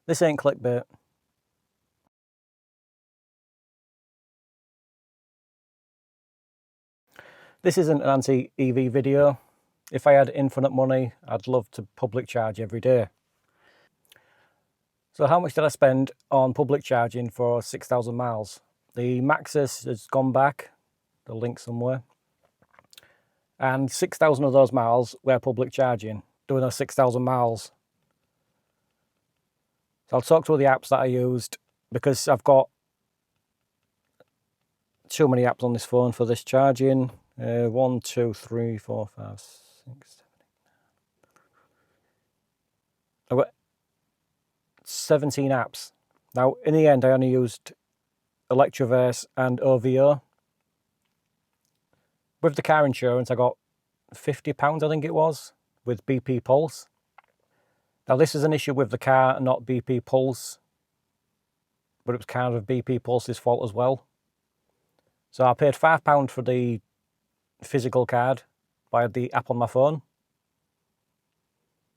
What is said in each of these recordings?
This ain't clickbait. This isn't an anti-EV video. If I had infinite money, I'd love to public charge every day. So how much did I spend on public charging for 6,000 miles? The Maxus has gone back, the link somewhere. And 6,000 of those miles were public charging, doing those 6,000 miles. So I'll talk through the apps that I used, because I've got too many apps on this phone for this charging. 1, 2, 3, 4, 5, 6, 7, 8. I've got 17 apps. Now, in the end, I only used Electroverse and OVO. With the car insurance, I got £50, I think it was, with BP Pulse. Now, this is an issue with the car, not BP Pulse, but it was kind of BP Pulse's fault as well. So I paid £5 for the physical card via the app on my phone.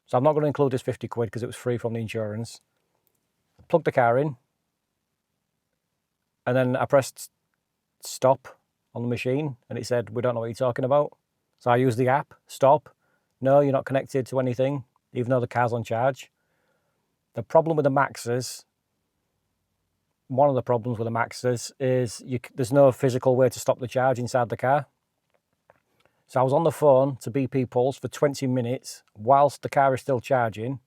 So I'm not going to include this 50 quid because it was free from the insurance. Plugged the car in, and then I pressed stop on the machine, and it said, we don't know what you're talking about. So I used the app, stop. No, you're not connected to anything, even though the car's on charge. The problem with the Maxes, one of the problems with the Maxes is there's no physical way to stop the charge inside the car. So I was on the phone to BP Pulse for 20 minutes whilst the car is still charging,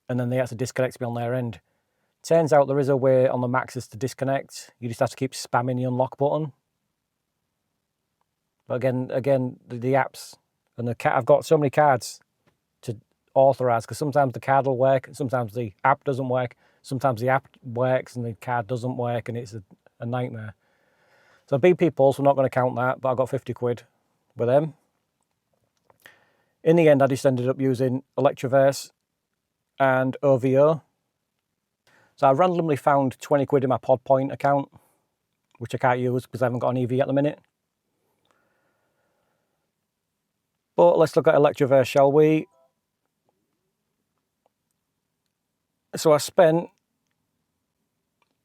and then they had to disconnect me on their end. Turns out there is a way on the Maxes to disconnect. You just have to keep spamming the unlock button. But again, the apps and I've got so many cards to authorize, because sometimes the card will work, sometimes the app doesn't work, sometimes the app works and the card doesn't work, and it's a nightmare. So BP Pulse, we're not going to count that, but I got 50 quid with them. In the end, I just ended up using Electroverse and OVO. So I randomly found 20 quid in my PodPoint account, which I can't use because I haven't got an EV at the minute. But let's look at Electroverse, shall we? So I spent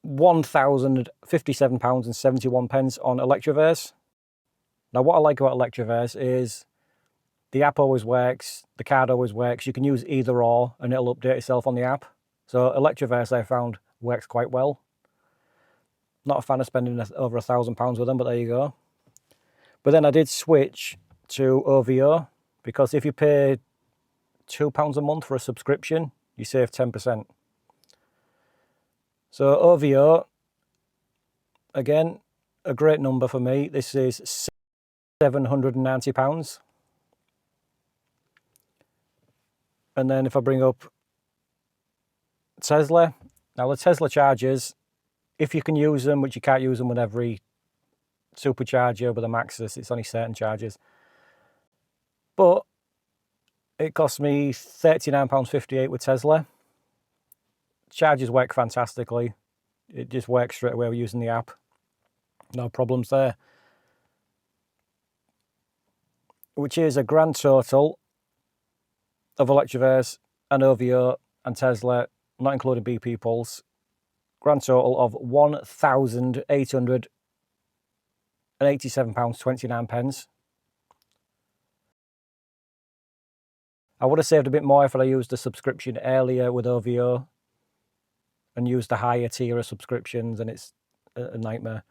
£1,057.71 on Electroverse. Now, what I like about Electroverse is the app always works, the card always works. You can use either or, and it'll update itself on the app. So Electroverse, I found, works quite well. Not a fan of spending over £1,000 with them, but there you go. But then I did switch to OVO, because if you pay £2 a month for a subscription, you save 10%. So OVO, again, a great number for me. This is £790. And then if I bring up Tesla, now the Tesla chargers, if you can use them, which you can't use them with every supercharger with a Maxus, it's only certain chargers. But it cost me £39.58 with Tesla. Chargers work fantastically. It just works straight away using the app. No problems there. Which is a grand total of Electroverse and OVO and Tesla, not including BP Pulse, grand total of £1,887.29. I would have saved a bit more if I used the subscription earlier with OVO and used the higher tier of subscriptions, and it's a nightmare.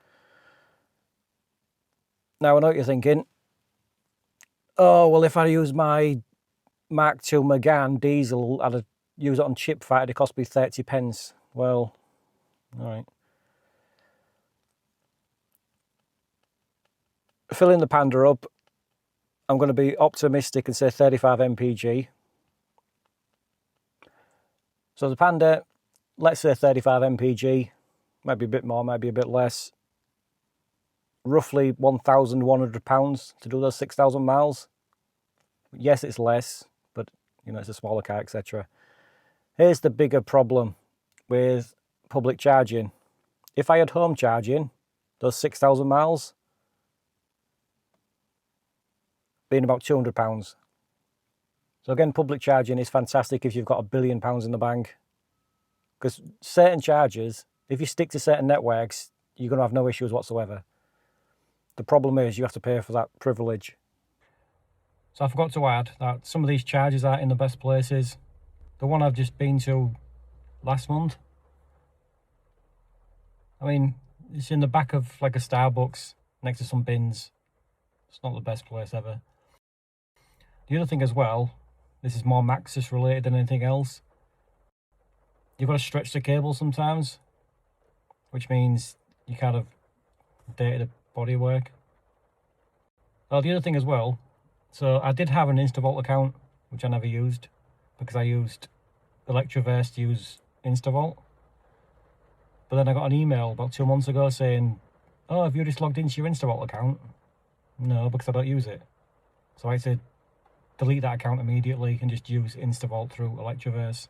Now, I know what you're thinking. Oh, well, if I use my Mark II Megane diesel, I'd use it on chip fat, it'd cost me 30p. Well, all right. Filling the Panda up, I'm going to be optimistic and say 35 mpg. So the Panda, let's say 35 mpg, might be a bit more, might be a bit less. Roughly £1,100 to do those 6,000 miles. Yes, it's less, but you know, it's a smaller car, etc. Here's the bigger problem with public charging. If I had home charging, those 6,000 miles, being about £200. So again, public charging is fantastic if you've got £1 billion in the bank. Because certain chargers, if you stick to certain networks, you're going to have no issues whatsoever. The problem is you have to pay for that privilege. So I forgot to add that some of these chargers aren't in the best places. The one I've just been to last month, I mean, it's in the back of like a Starbucks next to some bins. It's not the best place ever. The other thing as well, this is more Maxis related than anything else. You've got to stretch the cable sometimes, which means you kind of dated the bodywork. Oh, the other thing as well, so I did have an Instavolt account, which I never used, because I used Electroverse to use Instavolt. But then I got an email about 2 months ago saying, oh, have you just logged into your Instavolt account? No, because I don't use it. So I had to delete that account immediately and just use Instavolt through Electroverse.